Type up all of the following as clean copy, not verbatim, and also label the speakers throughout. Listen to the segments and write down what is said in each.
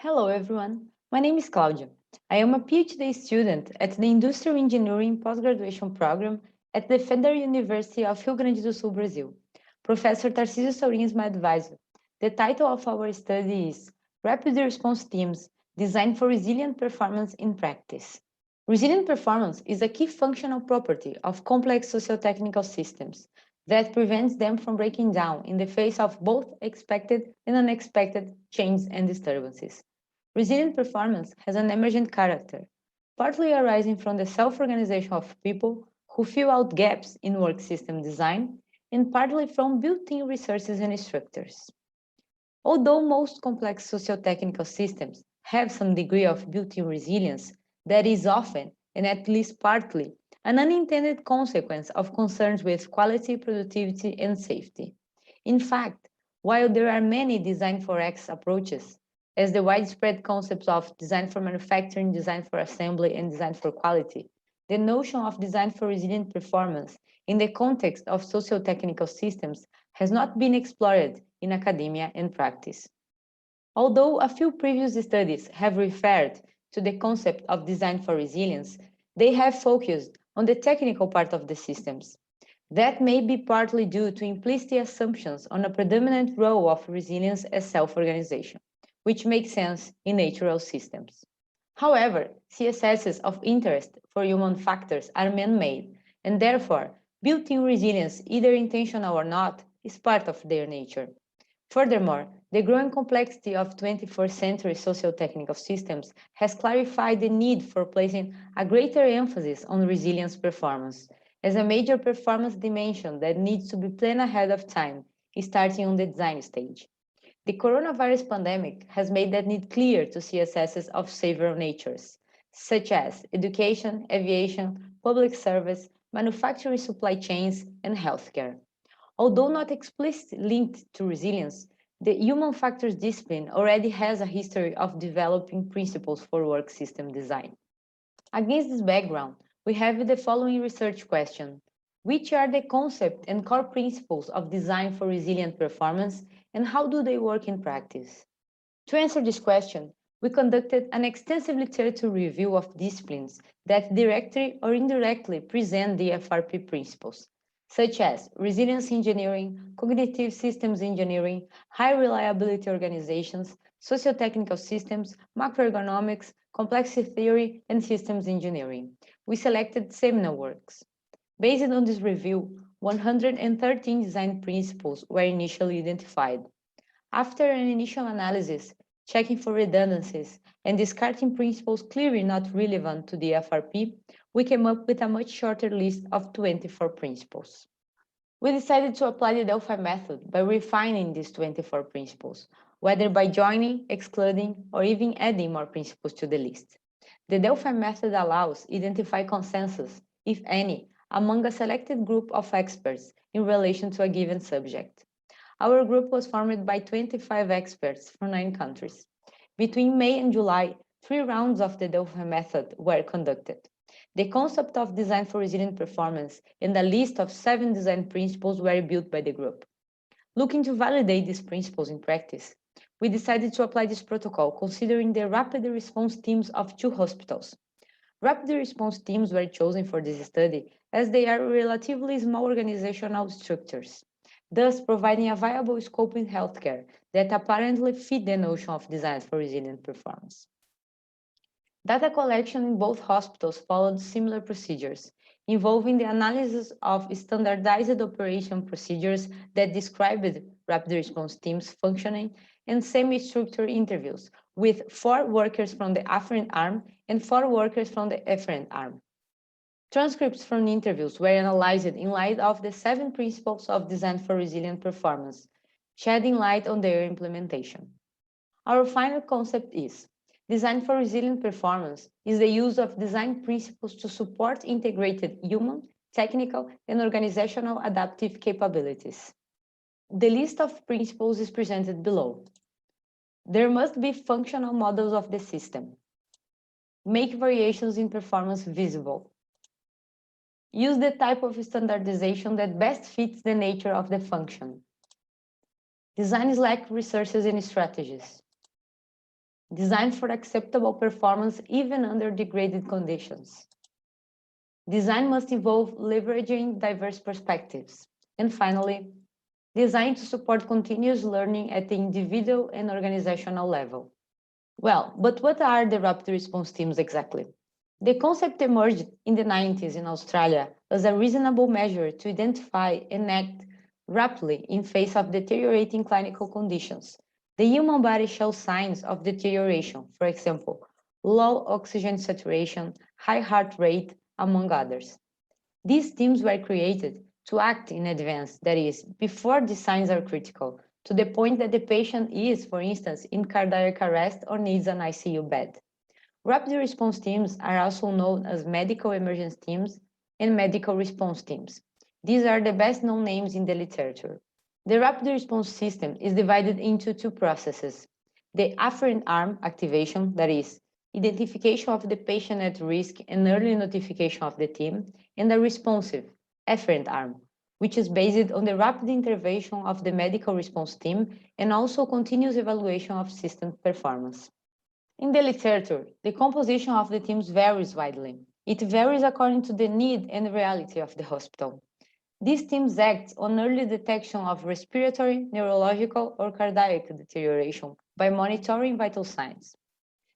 Speaker 1: Hello, everyone. My name is Claudia. I am a PhD student at the Industrial Engineering Postgraduation Program at the Federal University of Rio Grande do Sul, Brazil. Professor Tarcísio Sourinho is my advisor. The title of our study is Rapid Response Teams Designed for Resilient Performance in Practice. Resilient performance is a key functional property of complex socio-technical systems that prevents them from breaking down in the face of both expected and unexpected changes and disturbances. Resilient performance has an emergent character, partly arising from the self-organization of people who fill out gaps in work system design, and partly from built-in resources and structures. Although most complex socio-technical systems have some degree of built-in resilience, that is often, and at least partly, an unintended consequence of concerns with quality, productivity, and safety. In fact, while there are many design for X approaches, as the widespread concepts of design for manufacturing, design for assembly, and design for quality, the notion of design for resilient performance in the context of socio-technical systems has not been explored in academia and practice. Although a few previous studies have referred to the concept of design for resilience, they have focused on the technical part of the systems. That may be partly due to implicit assumptions on a predominant role of resilience as self-organization, which makes sense in natural systems. However, CSSs of interest for human factors are man-made, and therefore, built-in resilience, either intentional or not, is part of their nature. Furthermore, the growing complexity of 21st century socio-technical systems has clarified the need for placing a greater emphasis on resilience performance as a major performance dimension that needs to be planned ahead of time, starting on the design stage. The coronavirus pandemic has made that need clear to CSSs of several natures, such as education, aviation, public service, manufacturing supply chains, and healthcare. Although not explicitly linked to resilience, the human factors discipline already has a history of developing principles for work system design. Against this background, we have the following research question. Which are the concept and core principles of design for resilient performance, and how do they work in practice? To answer this question, we conducted an extensive literature review of disciplines that directly or indirectly present the FRP principles, such as resilience engineering, cognitive systems engineering, high reliability organizations, socio-technical systems, macroeconomics, complexity theory, and systems engineering. We selected seminal works. Based on this review, 113 design principles were initially identified. After an initial analysis, checking for redundancies, and discarding principles clearly not relevant to the FRP, we came up with a much shorter list of 24 principles. We decided to apply the Delphi method by refining these 24 principles, whether by joining, excluding, or even adding more principles to the list. The Delphi method allows identify consensus, if any, among a selected group of experts in relation to a given subject. Our group was formed by 25 experts from 9 countries. Between May and July, 3 rounds of the Delphi method were conducted. The concept of design for resilient performance and a list of 7 design principles were built by the group. Looking to validate these principles in practice, we decided to apply this protocol considering the rapid response teams of 2 hospitals. Rapid response teams were chosen for this study as they are relatively small organizational structures, thus providing a viable scope in healthcare that apparently fit the notion of design for resilient performance. Data collection in both hospitals followed similar procedures, involving the analysis of standardized operation procedures that described rapid response teams functioning and semi-structured interviews with 4 workers from the afferent arm and 4 workers from the efferent arm. Transcripts from interviews were analyzed in light of the 7 principles of design for resilient performance, shedding light on their implementation. Our final concept is design for resilient performance is the use of design principles to support integrated human, technical, and organizational adaptive capabilities. The list of principles is presented below. There must be functional models of the system. Make variations in performance visible. Use the type of standardization that best fits the nature of the function. Design lack resources and strategies. designed for acceptable performance even under degraded conditions. Design must involve leveraging diverse perspectives. And finally, design to support continuous learning at the individual and organizational level. Well, but what are the rapid response teams exactly? The concept emerged in the 90s in Australia as a reasonable measure to identify and act rapidly in face of deteriorating clinical conditions. The human body shows signs of deterioration, for example, low oxygen saturation, high heart rate, among others. These teams were created to act in advance, that is, before the signs are critical, to the point that the patient is, for instance, in cardiac arrest or needs an ICU bed. Rapid response teams are also known as medical emergency teams and medical response teams. These are the best known names in the literature. The rapid response system is divided into two processes. The afferent arm activation, that is, identification of the patient at risk and early notification of the team, and the responsive, efferent arm, which is based on the rapid intervention of the medical response team and also continuous evaluation of system performance. In the literature, the composition of the teams varies widely. It varies according to the need and reality of the hospital. These teams act on early detection of respiratory, neurological, or cardiac deterioration by monitoring vital signs.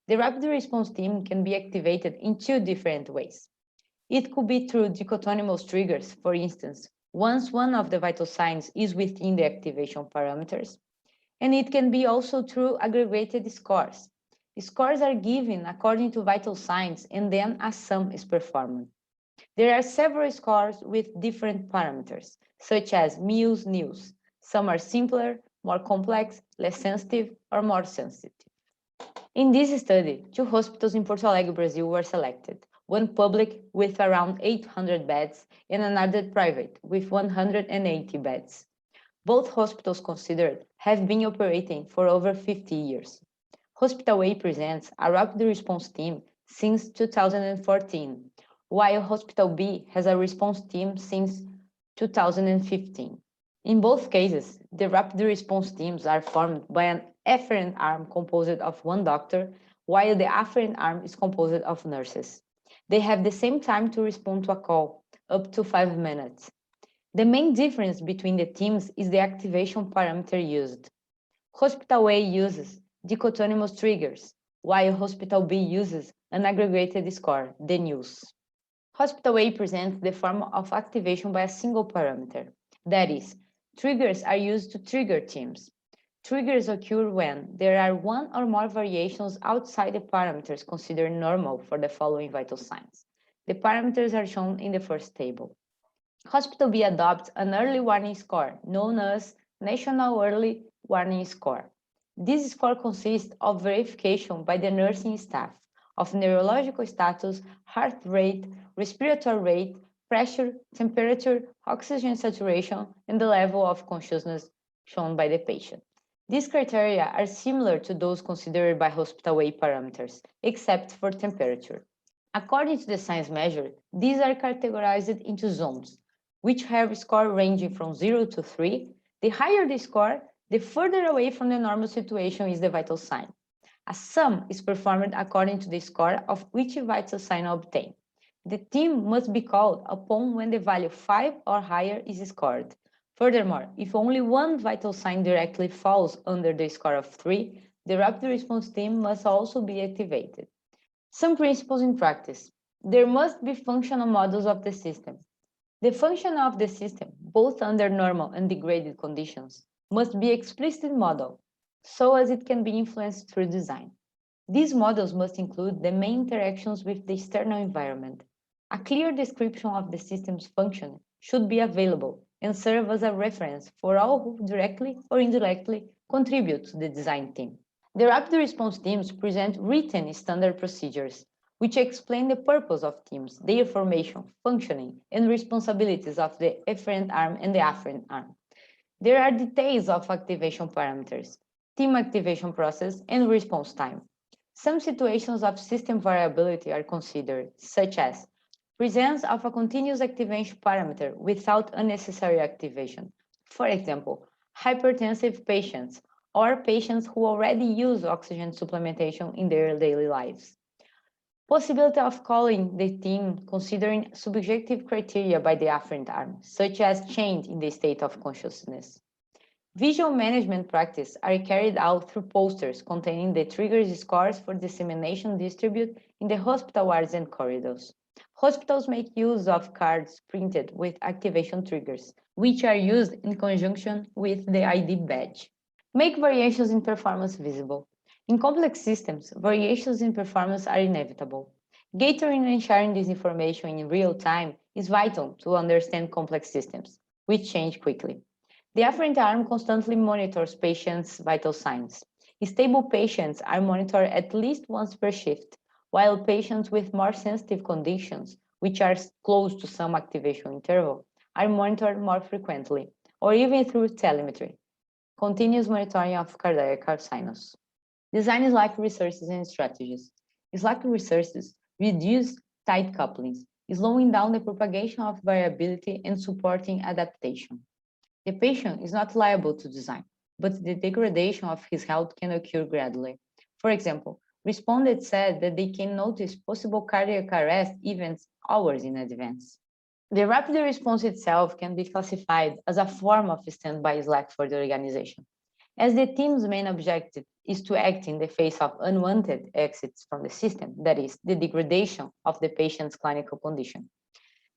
Speaker 1: The rapid response team can be activated in two different ways. It could be through dichotomous triggers, for instance, once one of the vital signs is within the activation parameters, and it can be also through aggregated scores. Scores are given according to vital signs, and then a sum is performed. There are several scores with different parameters, such as meus, news. Some are simpler, more complex, less sensitive, or more sensitive. In this study, two hospitals in Porto Alegre, Brazil were selected, one public with around 800 beds and another private with 180 beds. Both hospitals considered have been operating for over 50 years. Hospital A presents a rapid response team since 2014, while Hospital B has a response team since 2015. In both cases, the rapid response teams are formed by an efferent arm composed of one doctor, while the afferent arm is composed of nurses. They have the same time to respond to a call, up to 5 minutes. The main difference between the teams is the activation parameter used. Hospital A uses dichotomous triggers, while Hospital B uses an aggregated score, the news. Hospital A presents the form of activation by a single parameter. That is, triggers are used to trigger teams. Triggers occur when there are one or more variations outside the parameters considered normal for the following vital signs. The parameters are shown in the first table. Hospital B adopts an early warning score, known as National Early Warning Score. This score consists of verification by the nursing staff of neurological status, heart rate, respiratory rate, pressure, temperature, oxygen saturation, and the level of consciousness shown by the patient. These criteria are similar to those considered by Hospital A parameters, except for temperature. According to the signs measured, these are categorized into zones, which have a score ranging from 0 to 3. The higher the score, the further away from the normal situation is the vital sign. A sum is performed according to the score of which vital sign obtained. The team must be called upon when the value 5 or higher is scored. Furthermore, if only one vital sign directly falls under the score of 3, the rapid response team must also be activated. Some principles in practice. There must be functional models of the system. The function of the system, both under normal and degraded conditions, must be explicitly modeled, so as it can be influenced through design. These models must include the main interactions with the external environment. A clear description of the system's function should be available and serve as a reference for all who directly or indirectly contribute to the design team. The rapid response teams present written standard procedures, which explain the purpose of teams, their formation, functioning, and responsibilities of the efferent arm and the afferent arm. There are details of activation parameters, team activation process, and response time. Some situations of system variability are considered, such as presence of a continuous activation parameter without unnecessary activation. For example, hypertensive patients or patients who already use oxygen supplementation in their daily lives. Possibility of calling the team considering subjective criteria by the afferent arm, such as change in the state of consciousness. Visual management practices are carried out through posters containing the triggers scores for dissemination distributed in the hospital wards and corridors. Hospitals make use of cards printed with activation triggers, which are used in conjunction with the ID badge. Make variations in performance visible. In complex systems, variations in performance are inevitable. Gathering and sharing this information in real time is vital to understand complex systems, which change quickly. The afferent arm constantly monitors patients' vital signs. Stable patients are monitored at least once per shift, while patients with more sensitive conditions, which are close to some activation interval, are monitored more frequently, or even through telemetry. Continuous monitoring of cardiac sinus. Design Slack resources and strategies. Slack resources reduce tight couplings, slowing down the propagation of variability and supporting adaptation. The patient is not liable to design, but the degradation of his health can occur gradually. For example, respondents said that they can notice possible cardiac arrest events hours in advance. The rapid response itself can be classified as a form of standby Slack for the organization, as the team's main objective is to act in the face of unwanted exits from the system, that is, the degradation of the patient's clinical condition.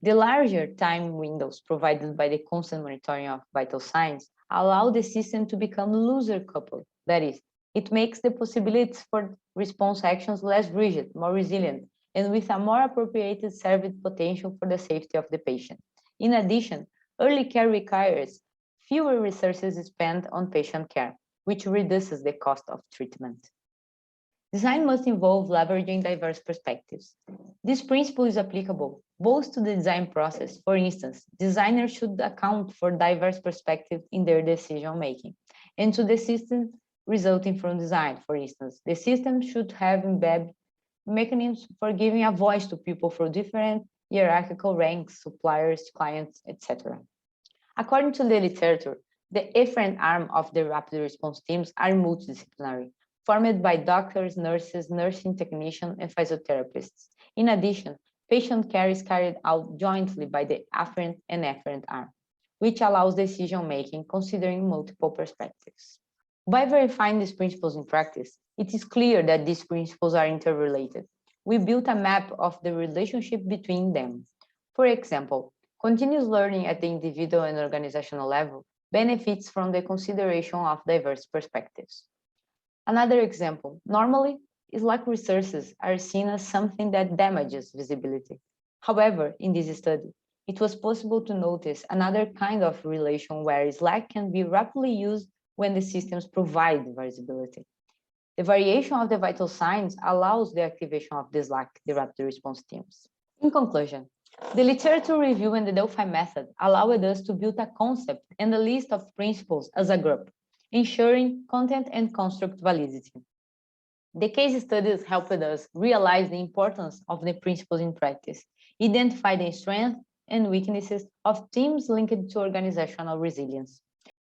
Speaker 1: The larger time windows provided by the constant monitoring of vital signs allow the system to become looser coupled, that is, it makes the possibilities for response actions less rigid, more resilient, and with a more appropriated service potential for the safety of the patient. In addition, early care requires fewer resources spent on patient care, which reduces the cost of treatment. Design must involve leveraging diverse perspectives. This principle is applicable both to the design process. For instance, designers should account for diverse perspectives in their decision-making, and to the system resulting from design. For instance, the system should have embedded mechanisms for giving a voice to people from different hierarchical ranks, suppliers, clients, etc. According to the literature, the afferent arm of the rapid response teams are multidisciplinary, formed by doctors, nurses, nursing technicians, and physiotherapists. In addition, patient care is carried out jointly by the afferent and efferent arm, which allows decision-making considering multiple perspectives. By verifying these principles in practice, it is clear that these principles are interrelated. We built a map of the relationship between them. For example, continuous learning at the individual and organizational level benefits from the consideration of diverse perspectives. Another example, normally, Slack resources are seen as something that damages visibility. However, in this study, it was possible to notice another kind of relation where Slack can be rapidly used when the systems provide visibility. The variation of the vital signs allows the activation of the Slack, the rapid response teams. In conclusion, the literature review and the Delphi method allowed us to build a concept and a list of principles as a group, ensuring content and construct validity. The case studies helped us realize the importance of the principles in practice, identify the strengths and weaknesses of teams linked to organizational resilience.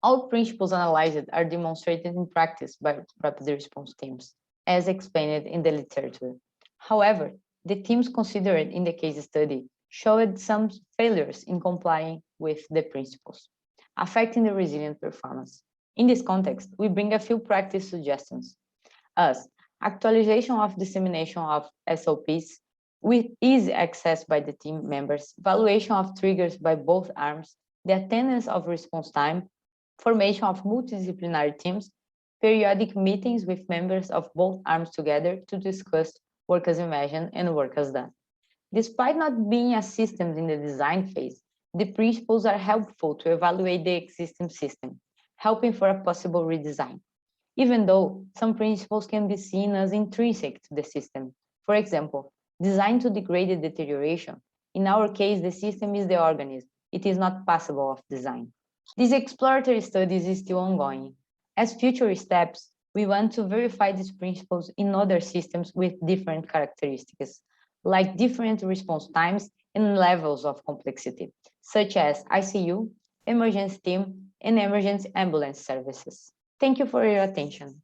Speaker 1: All principles analyzed are demonstrated in practice by rapid response teams, as explained in the literature. However, the teams considered in the case study showed some failures in complying with the principles, affecting the resilient performance. In this context, we bring a few practice suggestions, as actualization of dissemination of SOPs with easy access by the team members, evaluation of triggers by both arms, the attendance of response time, formation of multidisciplinary teams, periodic meetings with members of both arms together to discuss work as imagined and work as done. Despite not being a system in the design phase, the principles are helpful to evaluate the existing system, helping for a possible redesign, even though some principles can be seen as intrinsic to the system. For example, designed to degrade the deterioration. In our case, the system is the organism. It is not possible of design. This exploratory studies is still ongoing. As future steps, we want to verify these principles in other systems with different characteristics, like different response times and levels of complexity, such as ICU, emergency team, and emergency ambulance services. Thank you for your attention.